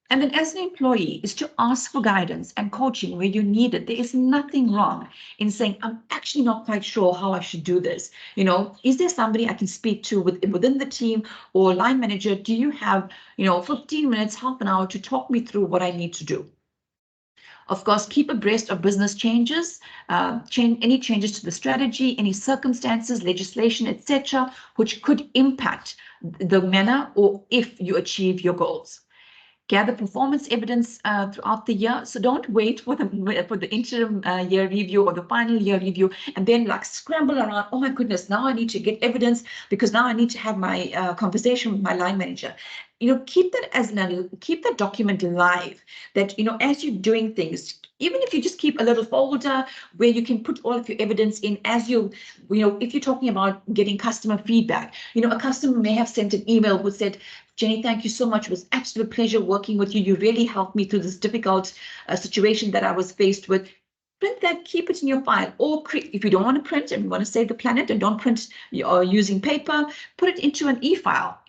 And then as an employee is to ask for guidance and coaching where you need it. There is nothing wrong in saying, I'm actually not quite sure how I should do this. You know, is there somebody I can speak to within the team or line manager? Do you have, 15 minutes, half an hour to talk me through what I need to do? Of course, keep abreast of business changes, any changes to the strategy, any circumstances, legislation, etc., which could impact the manner or if you achieve your goals. Gather performance evidence throughout the year. So don't wait for the interim year review or the final year review and then like scramble around. Oh my goodness, now I need to get evidence because now I need to have my conversation with my line manager. Keep that document live. That as you're doing things, even if you just keep a little folder where you can put all of your evidence in as if you're talking about getting customer feedback, a customer may have sent an email who said, Jenny, thank you so much. It was absolute pleasure working with you. You really helped me through this difficult situation that I was faced with. Print that, keep it in your file, or if you don't want to print and you want to save the planet and don't print using paper, put it into an e-file,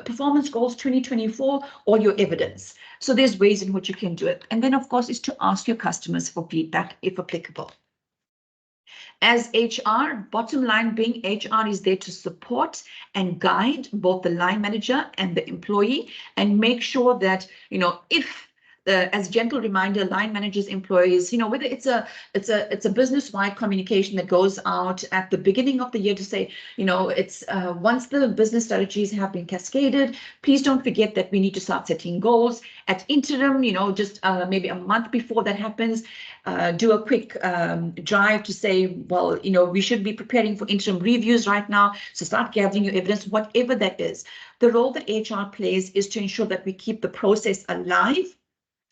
performance goals 2024, or your evidence. So there's ways in which you can do it. And then, of course, is to ask your customers for feedback if applicable. As HR, bottom line being HR is there to support and guide both the line manager and the employee and make sure that, if as a gentle reminder, line managers, employees, whether it's a business-wide communication that goes out at the beginning of the year to say, it's once the business strategies have been cascaded, please don't forget that we need to start setting goals. At interim, just maybe a month before that happens, do a quick drive to say, well, we should be preparing for interim reviews right now. So start gathering your evidence, whatever that is. The role that HR plays is to ensure that we keep the process alive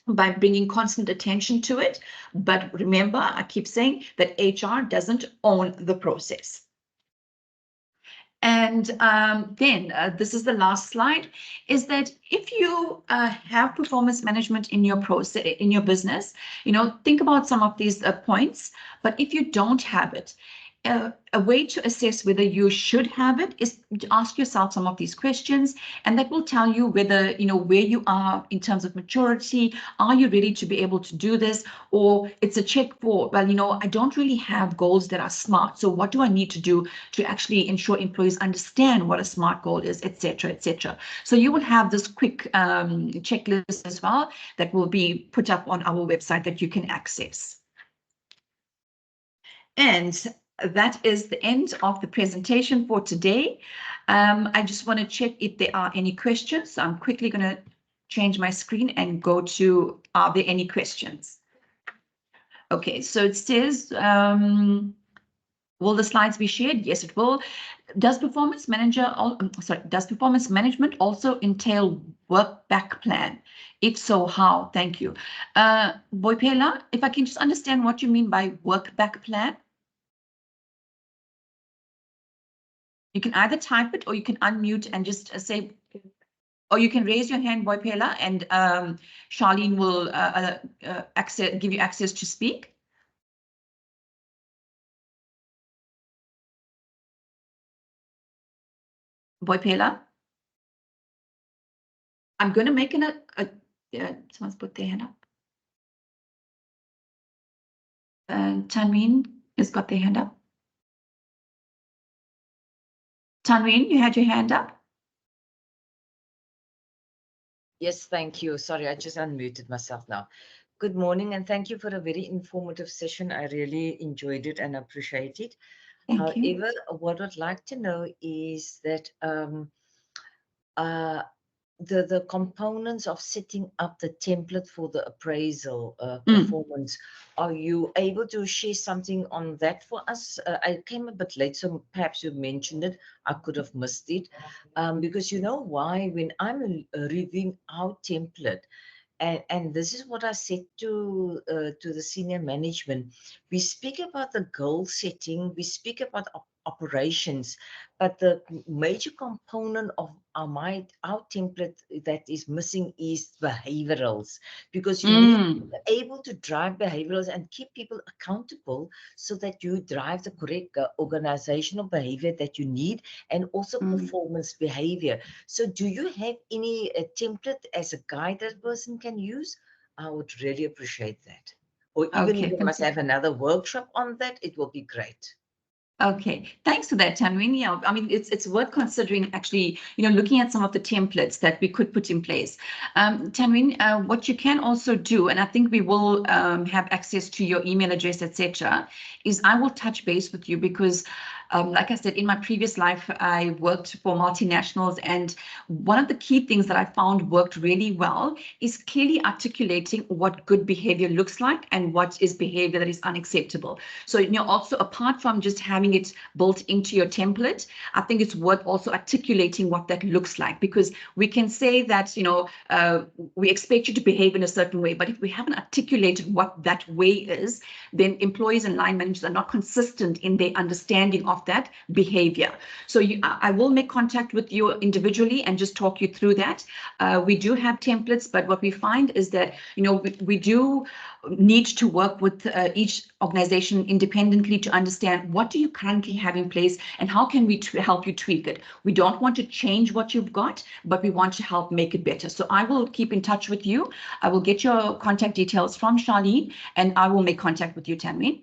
by bringing constant attention to it. But remember, I keep saying that HR doesn't own the process. And then this is the last slide, is that if you have performance management in your process, in your business, think about some of these points. But if you don't have it, a way to assess whether you should have it is to ask yourself some of these questions, and that will tell you whether, where you are in terms of maturity. Are you ready to be able to do this? Or it's a check for, well, I don't really have goals that are SMART. So what do I need to do to actually ensure employees understand what a SMART goal is, etc., etc. So you will have this quick checklist as well that will be put up on our website that you can access. And that is the end of the presentation for today. I just want to check if there are any questions. So I'm quickly going to change my screen and go to, are there any questions? Okay, so it says, will the slides be shared? Yes, it will. Does performance management also entail work back plan? If so, how? Thank you. Boipela, if I can just understand what you mean by work back plan. You can either type it or you can unmute and just say, or you can raise your hand, Boipela, and Charlene will give you access to speak. Boipela? I'm going to make someone's put their hand up. Tanveen has got their hand up. Tanveen, you had your hand up. Yes, thank you. Sorry, I just unmuted myself now. Good morning, and thank you for a very informative session. I really enjoyed it and appreciate it. Thank you. However, what I'd like to know is that the components of setting up the template for the appraisal performance, are you able to share something on that for us? I came a bit late, so perhaps you mentioned it. I could have missed it. Because you know why? When I'm reviewing our template, and this is what I said to the senior management, we speak about the goal setting, we speak about operations, but the major component of our template that is missing is behaviorals, because you need to be able to drive behaviorals and keep people accountable so that you drive the correct organizational behavior that you need, and also performance behavior. So do you have any template as a guide that a person can use? I would really appreciate that. Or even if Okay, you must have another workshop on that, it will be great. Okay, thanks for that, Tanween. Yeah, I mean, it's worth considering actually, looking at some of the templates that we could put in place. Tanween, what you can also do, and I think we will have access to your email address, etc., is I will touch base with you because, like I said, in my previous life, I worked for multinationals, and one of the key things that I found worked really well is clearly articulating what good behavior looks like and what is behavior that is unacceptable. So, also apart from just having it built into your template, I think it's worth also articulating what that looks like, because we can say that, we expect you to behave in a certain way, but if we haven't articulated what that way is, then employees and line managers are not consistent in their understanding of that behavior. So I will make contact with you individually and just talk you through that. We do have templates, but what we find is that, we do need to work with each organization independently to understand what do you currently have in place and how can we help you tweak it. We don't want to change what you've got, but we want to help make it better. So I will keep in touch with you. I will get your contact details from Charlene, and I will make contact with you, Tanween.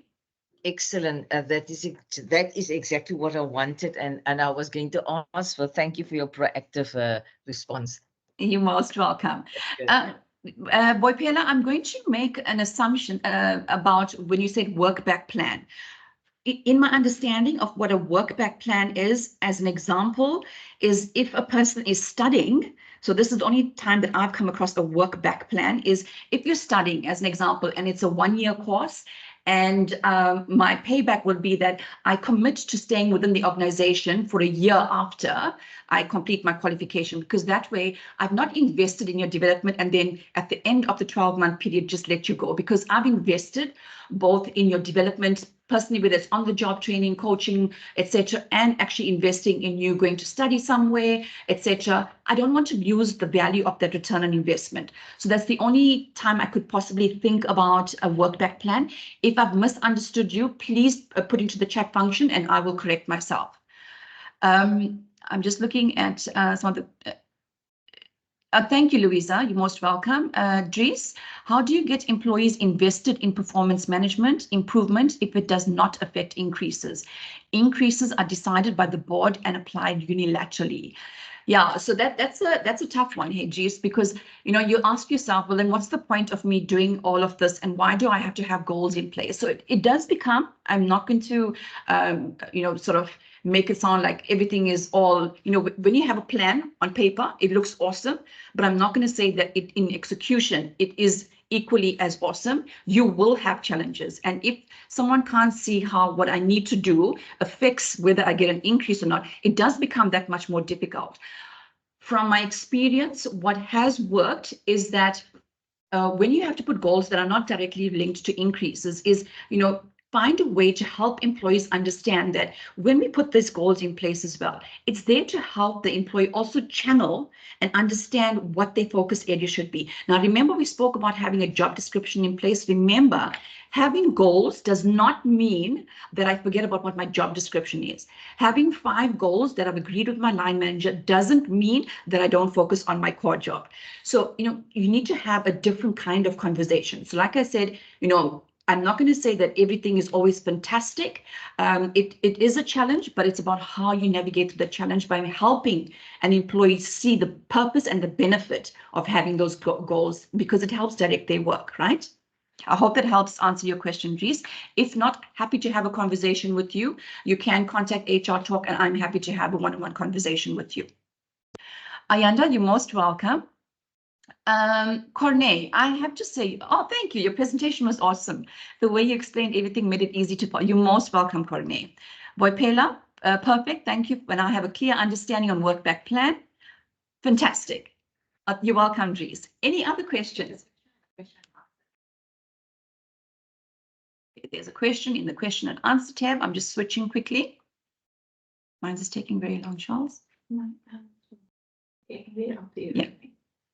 Excellent. That is exactly what I wanted, and I was going to ask for. Thank you for your proactive response. You're most welcome. Boipela, I'm going to make an assumption about when you said work back plan. In my understanding of what a work back plan is, as an example, is if a person is studying, so this is the only time that I've come across a work back plan, is if you're studying, as an example, and it's a 1-year course, and my payback will be that I commit to staying within the organization for a year after I complete my qualification, because that way I've not invested in your development and then at the end of the 12-month period just let you go, because I've invested both in your development personally, whether it's on the job training, coaching, etc., and actually investing in you going to study somewhere, etc. I don't want to lose the value of that return on investment. So that's the only time I could possibly think about a work back plan. If I've misunderstood you, please put into the chat function and I will correct myself. I'm just looking at some of the... thank you, Louisa. You're most welcome. Dries, how do you get employees invested in performance management improvement if it does not affect increases? Increases are decided by the board and applied unilaterally. Yeah, so that's a tough one, hey, Dries, because you ask yourself, well, then what's the point of me doing all of this, and why do I have to have goals in place? So it does become. I'm not going to, sort of make it sound like everything is all, when you have a plan on paper, it looks awesome, but I'm not going to say that in execution, it is equally as awesome. You will have challenges. And if someone can't see how what I need to do affects whether I get an increase or not, it does become that much more difficult. From my experience, what has worked is that when you have to put goals that are not directly linked to increases is, find a way to help employees understand that when we put these goals in place as well, it's there to help the employee also channel and understand what their focus area should be. Now, remember, we spoke about having a job description in place. Remember, having goals does not mean that I forget about what my job description is. Having 5 goals that I've agreed with my line manager doesn't mean that I don't focus on my core job. So, you need to have a different kind of conversation. So like I said, I'm not going to say that everything is always fantastic. It is a challenge, but it's about how you navigate through the challenge by helping an employee see the purpose and the benefit of having those goals, because it helps direct their work, right? I hope that helps answer your question, Dries. If not, happy to have a conversation with you. You can contact HRTorQue, and I'm happy to have a one-on-one conversation with you. Ayanda, you're most welcome. Corney, I have to say, oh, thank you. Your presentation was awesome. The way you explained everything made it easy to follow. You're most welcome, Corney. Boipela, perfect. Thank you. When I have a clear understanding on work back plan, fantastic. You're welcome, Dries. Any other questions? There's a question in the question and answer tab. I'm just switching quickly. Mine's is taking very long, Charles. Yeah.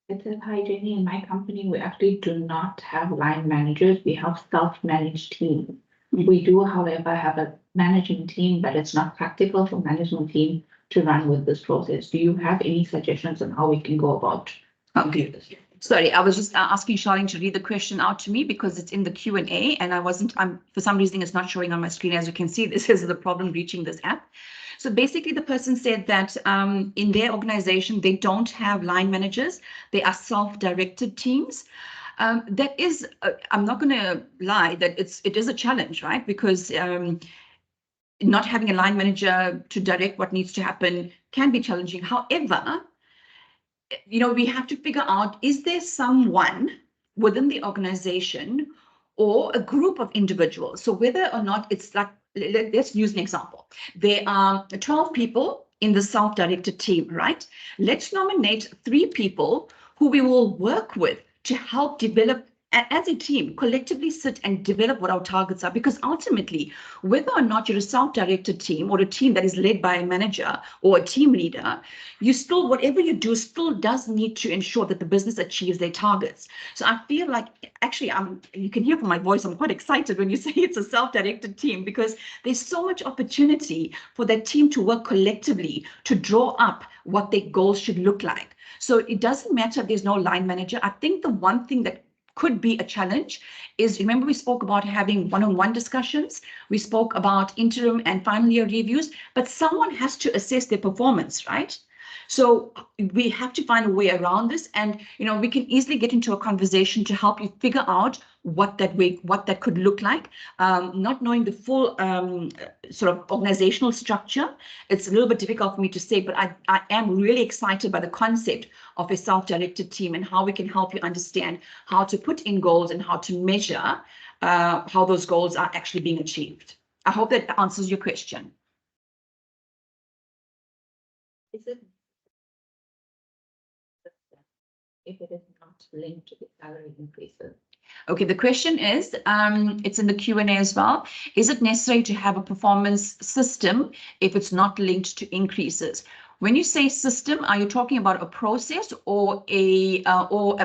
It says, hi Jenny, in my company, we actually do not have line managers. We have self-managed team. We do, however, have a managing team, but it's not practical for management team to run with this process. Do you have any suggestions on how we can go about? Okay. Sorry, I was just asking Charlene to read the question out to me because it's in the Q&A and I'm for some reason it's not showing on my screen. As you can see, this is the problem reaching this app. So basically the person said that in their organization, they don't have line managers. They are self-directed teams. That is, I'm not going to lie that it is a challenge, right? Because not having a line manager to direct what needs to happen can be challenging. However, you know, we have to figure out, is there someone within the organization or a group of individuals? So whether or not it's like, let's use an example. There are 12 people in the self-directed team, right? Let's nominate 3 people who we will work with to help develop as a team, collectively sit and develop what our targets are, because ultimately, whether or not you're a self-directed team or a team that is led by a manager or a team leader, you still, whatever you do, still does need to ensure that the business achieves their targets. So I feel like, actually, you can hear from my voice, I'm quite excited when you say it's a self-directed team, because there's so much opportunity for that team to work collectively to draw up what their goals should look like. So it doesn't matter if there's no line manager. I think the one thing that could be a challenge is, remember we spoke about having one-on-one discussions, we spoke about interim and final year reviews, but someone has to assess their performance, right? So we have to find a way around this, and you know, we can easily get into a conversation to help you figure out what that could look like. Not knowing the full sort of organizational structure, it's a little bit difficult for me to say, but I am really excited by the concept of a self-directed team and how we can help you understand how to put in goals and how to measure how those goals are actually being achieved. I hope that answers your question. Is it if it is not linked to the salary increases? Okay, the question is, it's in the Q&A as well. Is it necessary to have a performance system if it's not linked to increases? When you say system, are you talking about a process or a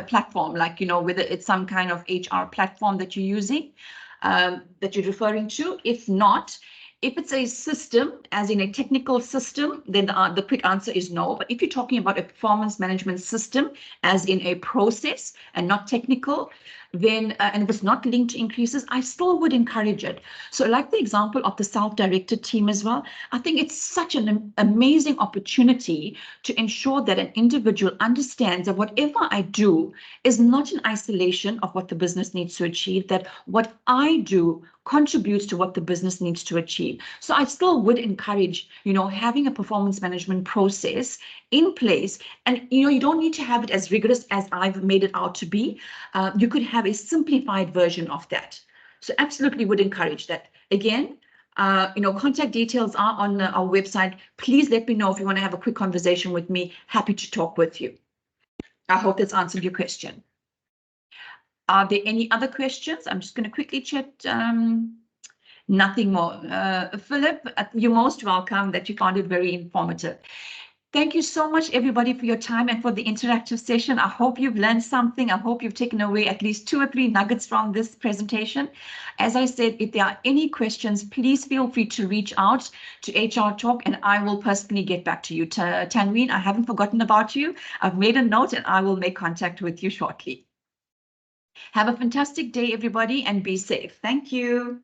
platform, like, you know, whether it's some kind of HR platform that you're using, that you're referring to? If not, if it's a system, as in a technical system, then the quick answer is no. But if you're talking about a performance management system, as in a process and not technical, then, and if it's not linked to increases, I still would encourage it. So like the example of the self-directed team as well, I think it's such an amazing opportunity to ensure that an individual understands that whatever I do is not in isolation of what the business needs to achieve, that what I do contributes to what the business needs to achieve. So I still would encourage, you know, having a performance management process in place. And, you know, you don't need to have it as rigorous as I've made it out to be. You could have a simplified version of that. So absolutely would encourage that. Again, you know, contact details are on our website. Please let me know if you want to have a quick conversation with me. Happy to talk with you. I hope that's answered your question. Are there any other questions? I'm just going to quickly check. Nothing more. Philip, you're most welcome, that you found it very informative. Thank you so much, everybody, for your time and for the interactive session. I hope you've learned something. I hope you've taken away at least 2 or 3 nuggets from this presentation. As I said, if there are any questions, please feel free to reach out to HR Talk and I will personally get back to you. Tanween, I haven't forgotten about you. I've made a note and I will make contact with you shortly. Have a fantastic day, everybody, and be safe. Thank you.